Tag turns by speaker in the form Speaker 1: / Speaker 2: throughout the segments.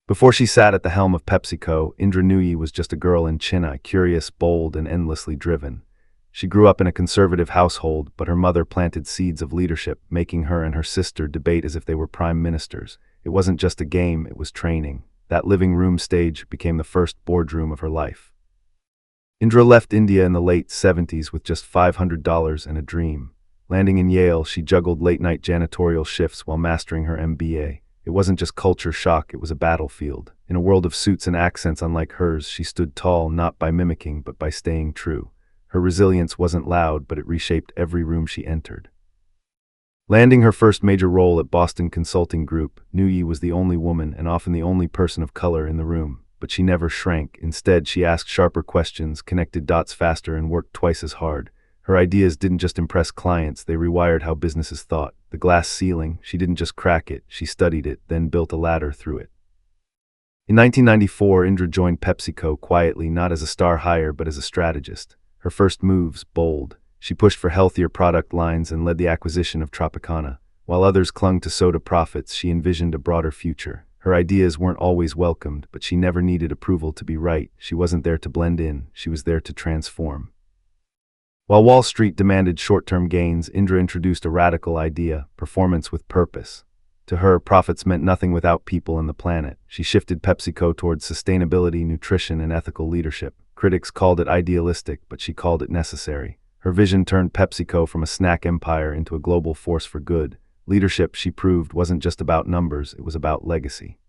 Speaker 1: Before she sat at the helm of PepsiCo, Indra Nooyi was just a girl in Chennai, curious, bold, and endlessly driven. She grew up in a conservative household, but her mother planted seeds of leadership, making her and her sister debate as if they were prime ministers. It wasn't just a game, it was training. That living room stage became the first boardroom of her life. Indra left India in the late 70s with just $500 and a dream. Landing in Yale, she juggled late-night janitorial shifts while mastering her MBA. It wasn't just culture shock, it was a battlefield. In a world of suits and accents unlike hers, she stood tall not by mimicking but by staying true. Her resilience wasn't loud, but it reshaped every room she entered. Landing her first major role at Boston Consulting Group, Nooyi was the only woman and often the only person of color in the room. But she never shrank. Instead, she asked sharper questions, connected dots faster, and worked twice as hard. Her ideas didn't just impress clients, they rewired how businesses thought. The glass ceiling, she didn't just crack it, she studied it, then built a ladder through it. In 1994, Indra joined PepsiCo quietly, not as a star hire, but as a strategist. Her first moves, bold. She pushed for healthier product lines and led the acquisition of Tropicana. While others clung to soda profits, she envisioned a broader future. Her ideas weren't always welcomed, but she never needed approval to be right. She wasn't there to blend in, she was there to transform. While Wall Street demanded short-term gains, Indra introduced a radical idea: performance with purpose. To her, profits meant nothing without people and the planet. She shifted PepsiCo towards sustainability, nutrition, and ethical leadership. Critics called it idealistic, but she called it necessary. Her vision turned PepsiCo from a snack empire into a global force for good. Leadership, she proved, wasn't just about numbers, it was about legacy.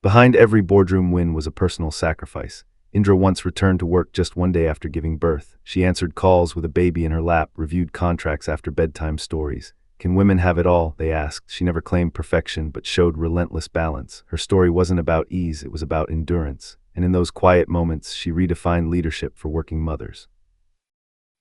Speaker 1: Behind every boardroom win was a personal sacrifice. Indra once returned to work just one day after giving birth. She answered calls with a baby in her lap, reviewed contracts after bedtime stories. Can women have it all? They asked. She never claimed perfection, but showed relentless balance. Her story wasn't about ease, it was about endurance. And in those quiet moments, she redefined leadership for working mothers.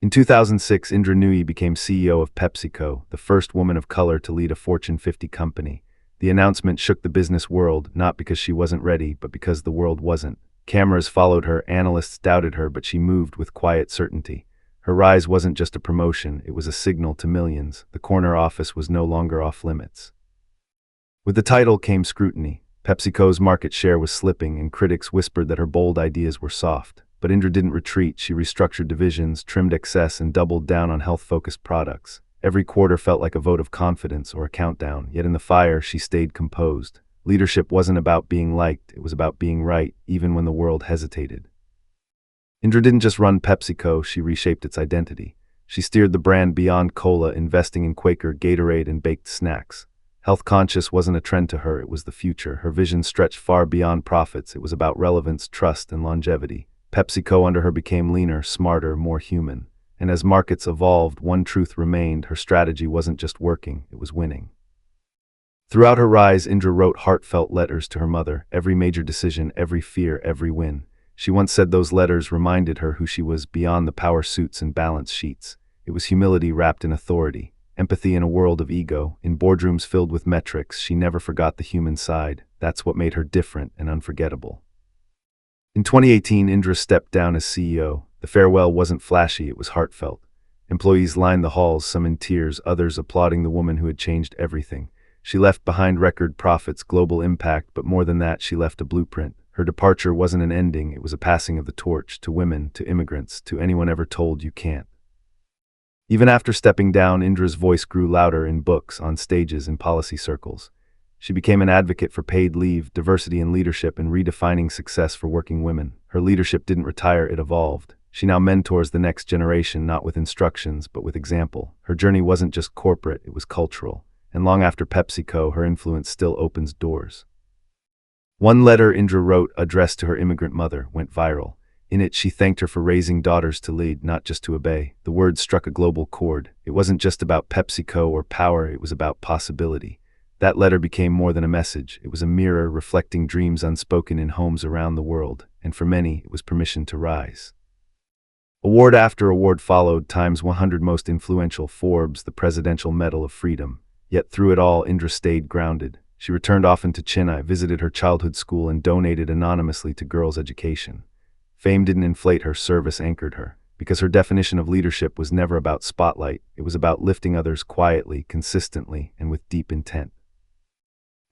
Speaker 1: In 2006, Indra Nooyi became CEO of PepsiCo, the first woman of color to lead a Fortune 50 company. The announcement shook the business world, not because she wasn't ready, but because the world wasn't. Cameras followed her, analysts doubted her, but she moved with quiet certainty. Her rise wasn't just a promotion, it was a signal to millions. The corner office was no longer off limits. With the title came scrutiny. PepsiCo's market share was slipping, and critics whispered that her bold ideas were soft. But Indra didn't retreat. She restructured divisions, trimmed excess, and doubled down on health-focused products. Every quarter felt like a vote of confidence or a countdown, yet in the fire, she stayed composed. Leadership wasn't about being liked, it was about being right, even when the world hesitated. Indra didn't just run PepsiCo, she reshaped its identity. She steered the brand beyond cola, investing in Quaker, Gatorade, and baked snacks. Health-conscious wasn't a trend to her, it was the future. Her vision stretched far beyond profits. It was about relevance, trust, and longevity. PepsiCo under her became leaner, smarter, more human. And as markets evolved, one truth remained: her strategy wasn't just working, it was winning. Throughout her rise, Indra wrote heartfelt letters to her mother. Every major decision, every fear, every win. She once said those letters reminded her who she was beyond the power suits and balance sheets. It was humility wrapped in authority, empathy in a world of ego. In boardrooms filled with metrics, she never forgot the human side. That's what made her different and unforgettable. In 2018, Indra stepped down as CEO. The farewell wasn't flashy, it was heartfelt. Employees lined the halls, some in tears, others applauding the woman who had changed everything. She left behind record profits, global impact, but more than that, she left a blueprint. Her departure wasn't an ending, it was a passing of the torch to women, to immigrants, to anyone ever told you can't. Even after stepping down, Indra's voice grew louder in books, on stages, in policy circles. She became an advocate for paid leave, diversity in leadership, and redefining success for working women. Her leadership didn't retire, it evolved. She now mentors the next generation, not with instructions, but with example. Her journey wasn't just corporate, it was cultural. And long after PepsiCo, her influence still opens doors. One letter Indra wrote, addressed to her immigrant mother, went viral. In it, she thanked her for raising daughters to lead, not just to obey. The words struck a global chord. It wasn't just about PepsiCo or power, it was about possibility. That letter became more than a message. It was a mirror reflecting dreams unspoken in homes around the world, and for many, it was permission to rise. Award after award followed: Time's 100 Most Influential, Forbes, the Presidential Medal of Freedom. Yet through it all, Indra stayed grounded. She returned often to Chennai, visited her childhood school, and donated anonymously to girls' education. Fame didn't inflate her, service anchored her. Because her definition of leadership was never about spotlight, it was about lifting others quietly, consistently, and with deep intent.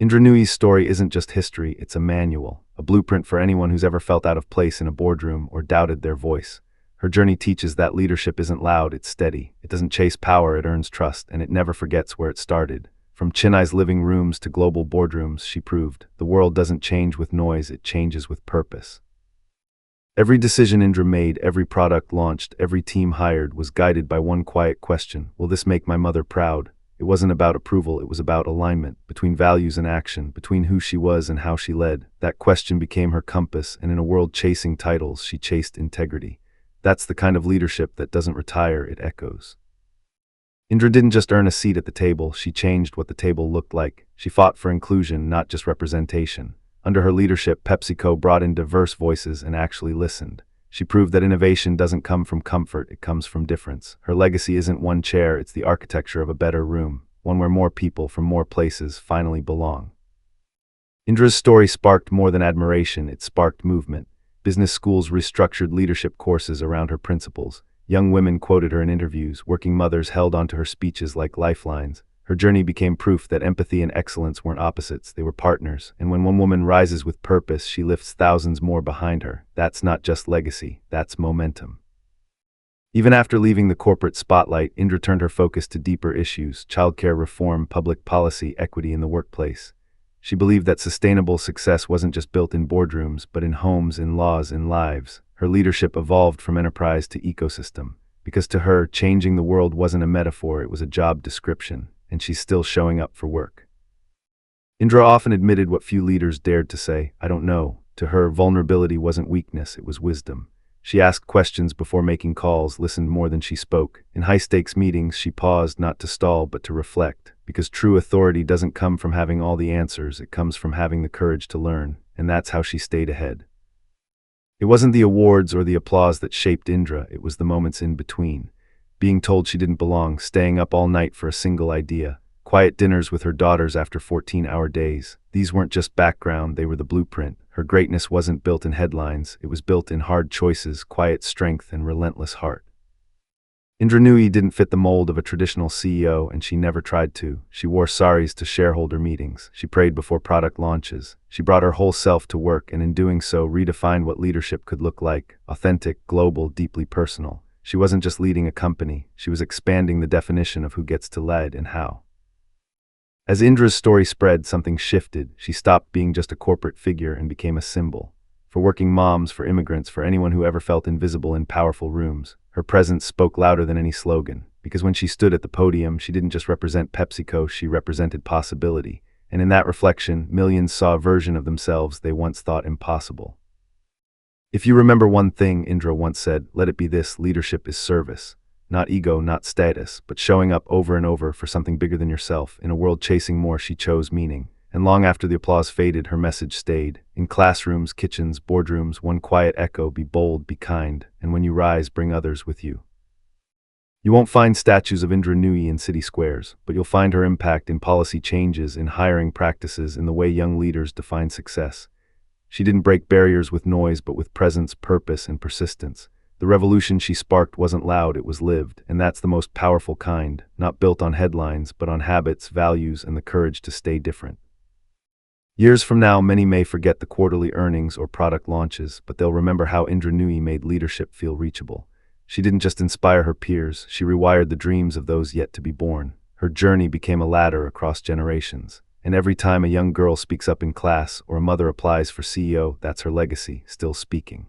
Speaker 1: Indra Nooyi's story isn't just history, it's a manual, a blueprint for anyone who's ever felt out of place in a boardroom or doubted their voice. Her journey teaches that leadership isn't loud, it's steady. It doesn't chase power, it earns trust, and it never forgets where it started. From Chennai's living rooms to global boardrooms, she proved, the world doesn't change with noise, it changes with purpose. Every decision Indra made, every product launched, every team hired was guided by one quiet question: will this make my mother proud? It wasn't about approval, it was about alignment, between values and action, between who she was and how she led. That question became her compass, and in a world chasing titles, she chased integrity. That's the kind of leadership that doesn't retire, it echoes. Indra didn't just earn a seat at the table, she changed what the table looked like. She fought for inclusion, not just representation. Under her leadership, PepsiCo brought in diverse voices and actually listened. She proved that innovation doesn't come from comfort, it comes from difference. Her legacy isn't one chair, it's the architecture of a better room, one where more people from more places finally belong. Indra's story sparked more than admiration, it sparked movement. Business schools restructured leadership courses around her principles. Young women quoted her in interviews, working mothers held onto her speeches like lifelines. Her journey became proof that empathy and excellence weren't opposites, they were partners, and when one woman rises with purpose, she lifts thousands more behind her. That's not just legacy, that's momentum. Even after leaving the corporate spotlight, Indra turned her focus to deeper issues: childcare reform, public policy, equity in the workplace. She believed that sustainable success wasn't just built in boardrooms, but in homes, in laws, in lives. Her leadership evolved from enterprise to ecosystem, because to her, changing the world wasn't a metaphor, it was a job description. And she's still showing up for work. Indra often admitted what few leaders dared to say: I don't know. To her, vulnerability wasn't weakness, it was wisdom. She asked questions before making calls, listened more than she spoke. In high-stakes meetings, she paused not to stall but to reflect, because true authority doesn't come from having all the answers, it comes from having the courage to learn, and that's how she stayed ahead. It wasn't the awards or the applause that shaped Indra, it was the moments in between. Being told she didn't belong, staying up all night for a single idea, quiet dinners with her daughters after 14-hour days. These weren't just background, they were the blueprint. Her greatness wasn't built in headlines, it was built in hard choices, quiet strength, and relentless heart. Indra Nooyi didn't fit the mold of a traditional CEO, and she never tried to. She wore saris to shareholder meetings. She prayed before product launches. She brought her whole self to work, and in doing so, redefined what leadership could look like: authentic, global, deeply personal. She wasn't just leading a company, she was expanding the definition of who gets to lead and how. As Indra's story spread, something shifted. She stopped being just a corporate figure and became a symbol. For working moms, for immigrants, for anyone who ever felt invisible in powerful rooms, her presence spoke louder than any slogan. Because when she stood at the podium, she didn't just represent PepsiCo, she represented possibility. And in that reflection, millions saw a version of themselves they once thought impossible. If you remember one thing, Indra once said, let it be this: leadership is service. Not ego, not status, but showing up over and over for something bigger than yourself. In a world chasing more, she chose meaning. And long after the applause faded, her message stayed. In classrooms, kitchens, boardrooms, one quiet echo: be bold, be kind, and when you rise, bring others with you. You won't find statues of Indra Nooyi in city squares, but you'll find her impact in policy changes, in hiring practices, in the way young leaders define success. She didn't break barriers with noise, but with presence, purpose, and persistence. The revolution she sparked wasn't loud, it was lived, and that's the most powerful kind, not built on headlines, but on habits, values, and the courage to stay different. Years from now, many may forget the quarterly earnings or product launches, but they'll remember how Indra Nooyi made leadership feel reachable. She didn't just inspire her peers, she rewired the dreams of those yet to be born. Her journey became a ladder across generations. And every time a young girl speaks up in class or a mother applies for CEO, that's her legacy, still speaking.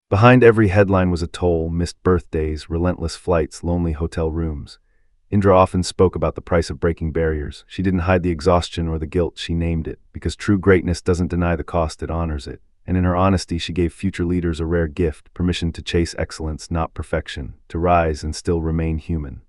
Speaker 1: Behind every headline was a toll: missed birthdays, relentless flights, lonely hotel rooms. Indra often spoke about the price of breaking barriers. She didn't hide the exhaustion or the guilt, she named it, because true greatness doesn't deny the cost, it honors it. And in her honesty, she gave future leaders a rare gift: permission to chase excellence, not perfection, to rise and still remain human.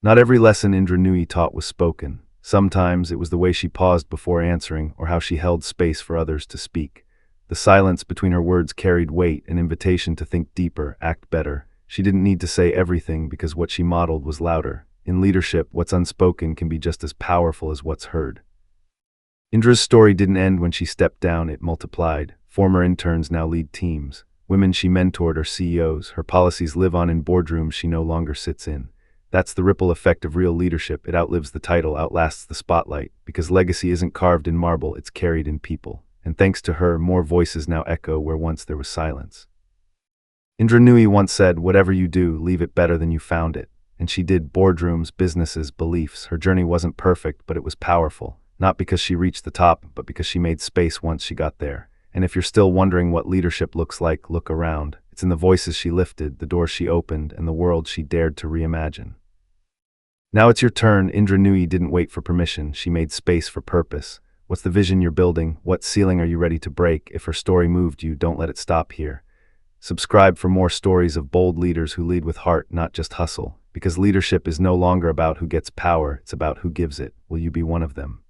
Speaker 1: Not every lesson Indra Nooyi taught was spoken. Sometimes it was the way she paused before answering, or how she held space for others to speak. The silence between her words carried weight, an invitation to think deeper, act better. She didn't need to say everything because what she modeled was louder. In leadership, what's unspoken can be just as powerful as what's heard. Indra's story didn't end when she stepped down, it multiplied. Former interns now lead teams. Women she mentored are CEOs. Her policies live on in boardrooms she no longer sits in. That's the ripple effect of real leadership. It outlives the title, outlasts the spotlight, because legacy isn't carved in marble, it's carried in people. And thanks to her, more voices now echo where once there was silence. Indra Nooyi once said, "Whatever you do, leave it better than you found it." And she did. Boardrooms, businesses, beliefs. Her journey wasn't perfect, but it was powerful. Not because she reached the top, but because she made space once she got there. And if you're still wondering what leadership looks like, look around. It's in the voices she lifted, the doors she opened, and the world she dared to reimagine. Now it's your turn. Indra Nooyi didn't wait for permission. She made space for purpose. What's the vision you're building? What ceiling are you ready to break? If her story moved you, don't let it stop here. Subscribe for more stories of bold leaders who lead with heart, not just hustle. Because leadership is no longer about who gets power, it's about who gives it. Will you be one of them?